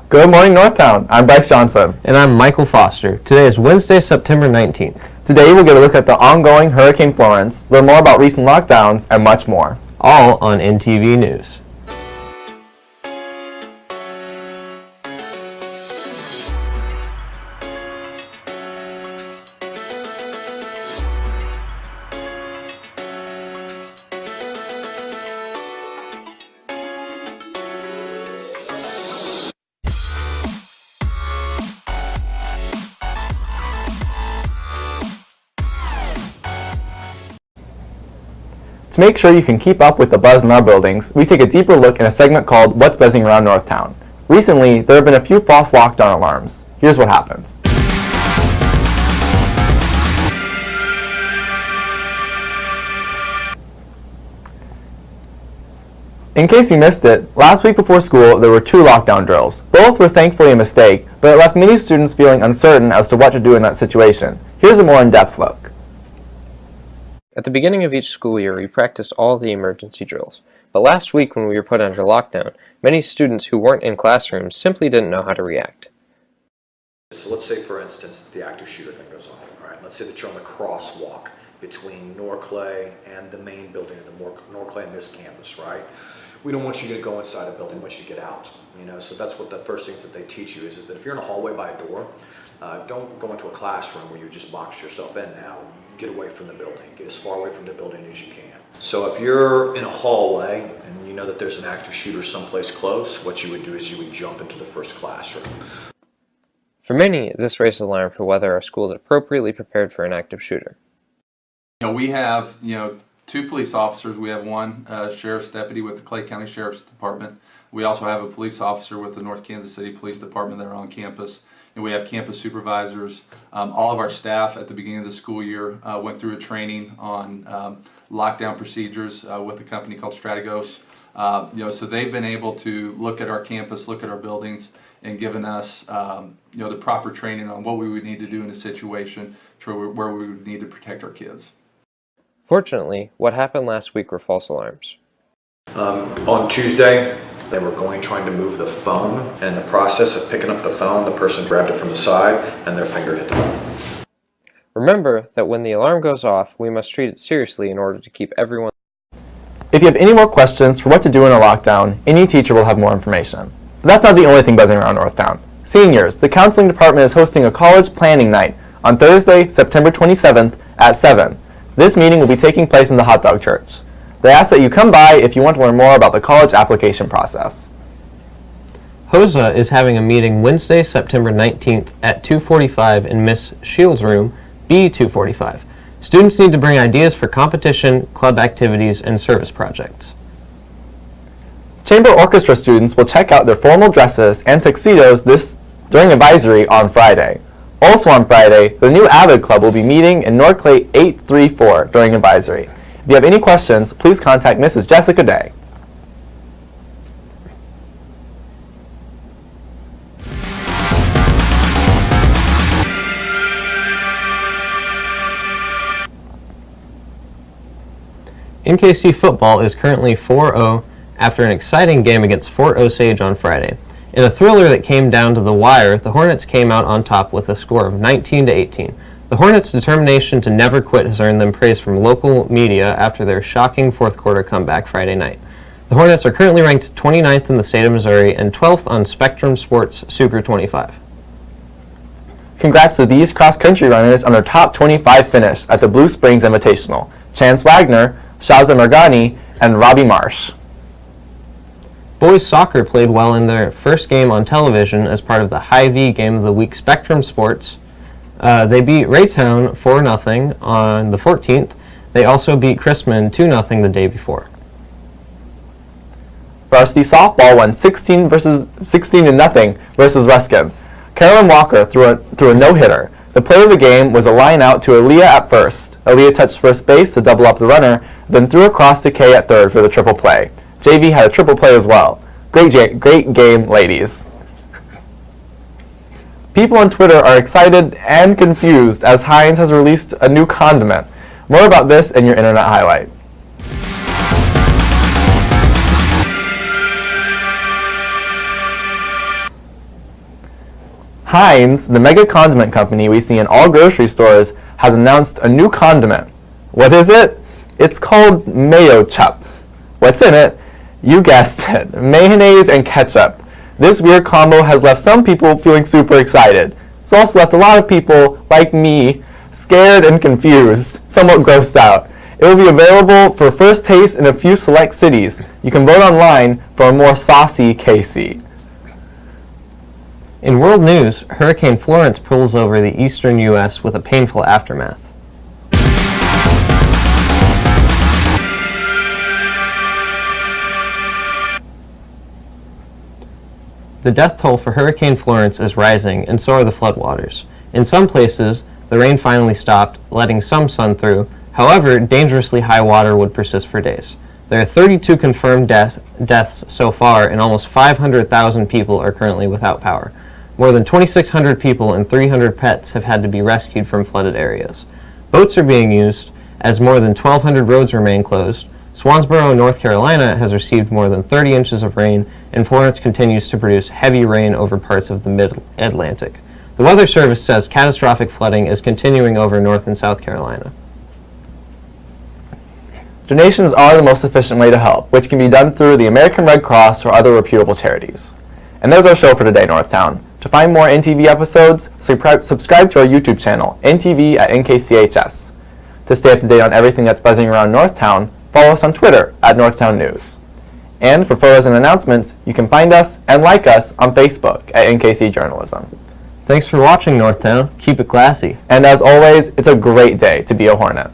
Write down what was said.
Good morning, Northtown. I'm Bryce Johnson. And I'm Michael Foster. Today is Wednesday, September 19th. Today we'll get a look at the ongoing Hurricane Florence, learn more about recent lockdowns, and much more. All on NTV News. To make sure you can keep up with the buzz in our buildings, we take a deeper look in a segment called What's Buzzing Around Northtown. Recently, there have been a few false lockdown alarms. Here's what happened. In case you missed it, last week before school there were 2 lockdown drills. Both were thankfully a mistake, but it left many students feeling uncertain as to what to do in that situation. Here's a more in-depth look. At the beginning of each school year, we practiced all the emergency drills. But last week, when we were put under lockdown, many students who weren't in classrooms simply didn't know how to react. So let's say, for instance, the active shooter thing goes off. All right, let's say that you're on the crosswalk between Norclay and the main building, the Norclay and this campus, right? We don't want you to go inside a building, we want you to get out. So that's what the first things that they teach you is that if you're in a hallway by a door, don't go into a classroom where you just box yourself in now. Get away from the building. Get as far away from the building as you can. So if you're in a hallway and you know that there's an active shooter someplace close, what you would do is you would jump into the first classroom. For many, this raises alarm for whether our school is appropriately prepared for an active shooter. We have 2 police officers. We have 1 sheriff's deputy with the Clay County Sheriff's Department. We also have a police officer with the North Kansas City Police Department that are on campus. And we have campus supervisors. All of our staff at the beginning of the school year went through a training on lockdown procedures with a company called Strategos. So they've been able to look at our campus, look at our buildings, and given us the proper training on what we would need to do in a situation where we would need to protect our kids. Fortunately, what happened last week were false alarms. On Tuesday, they were trying to move the phone, and in the process of picking up the phone, the person grabbed it from the side and their finger hit the button. Remember that when the alarm goes off, we must treat it seriously in order to keep everyone. If you have any more questions for what to do in a lockdown, any teacher will have more information. But that's not the only thing buzzing around Northtown. Seniors, the counseling department is hosting a college planning night on Thursday, September 27th at 7. This meeting will be taking place in the Hot Dog Church. They ask that you come by if you want to learn more about the college application process. HOSA is having a meeting Wednesday, September 19th at 2:45 in Miss Shields' room, B245. Students need to bring ideas for competition, club activities, and service projects. Chamber orchestra students will check out their formal dresses and tuxedos during advisory on Friday. Also on Friday, the new Avid Club will be meeting in Norclay 834 during advisory. If you have any questions, please contact Mrs. Jessica Day. NKC football is currently 4-0 after an exciting game against Fort Osage on Friday. In a thriller that came down to the wire, the Hornets came out on top with a score of 19-18. The Hornets' determination to never quit has earned them praise from local media after their shocking fourth-quarter comeback Friday night. The Hornets are currently ranked 29th in the state of Missouri and 12th on Spectrum Sports Super 25. Congrats to these cross-country runners on their top 25 finish at the Blue Springs Invitational: Chance Wagner, Shaza Mergani, and Robbie Marsh. Boys soccer played well in their first game on television as part of the Hy-Vee Game of the Week Spectrum Sports. They beat Raytown 4-0 on the 14th. They also beat Chrisman 2-0 the day before. Varsity softball won 16-0 versus Ruskin. Carolyn Walker threw a no-hitter. The play of the game was a line out to Aaliyah at first. Aaliyah touched first base to double up the runner, then threw across to Kay at third for the triple play. JV had a triple play as well. Great game, ladies. People on Twitter are excited and confused as Heinz has released a new condiment. More about this in your Internet Highlight. Heinz, the mega condiment company we see in all grocery stores, has announced a new condiment. What is it? It's called mayo chup. What's in it? You guessed it, mayonnaise and ketchup. This weird combo has left some people feeling super excited. It's also left a lot of people, like me, scared and confused, somewhat grossed out. It will be available for first taste in a few select cities. You can vote online for a more saucy KC. In world news, Hurricane Florence pulls over the eastern U.S. with a painful aftermath. The death toll for Hurricane Florence is rising, and so are the floodwaters. In some places, the rain finally stopped, letting some sun through. However, dangerously high water would persist for days. There are 32 confirmed deaths so far, and almost 500,000 people are currently without power. More than 2,600 people and 300 pets have had to be rescued from flooded areas. Boats are being used, as more than 1,200 roads remain closed. Swansboro, North Carolina has received more than 30 inches of rain, and Florence continues to produce heavy rain over parts of the mid-Atlantic. The Weather Service says catastrophic flooding is continuing over North and South Carolina. Donations are the most efficient way to help, which can be done through the American Red Cross or other reputable charities. And there's our show for today, Northtown. To find more NTV episodes, subscribe to our YouTube channel, NTV at NKCHS. To stay up to date on everything that's buzzing around Northtown, follow us on Twitter at Northtown News. And for photos and announcements, you can find us and like us on Facebook at NKC Journalism. Thanks for watching, Northtown. Keep it classy. And as always, it's a great day to be a Hornet.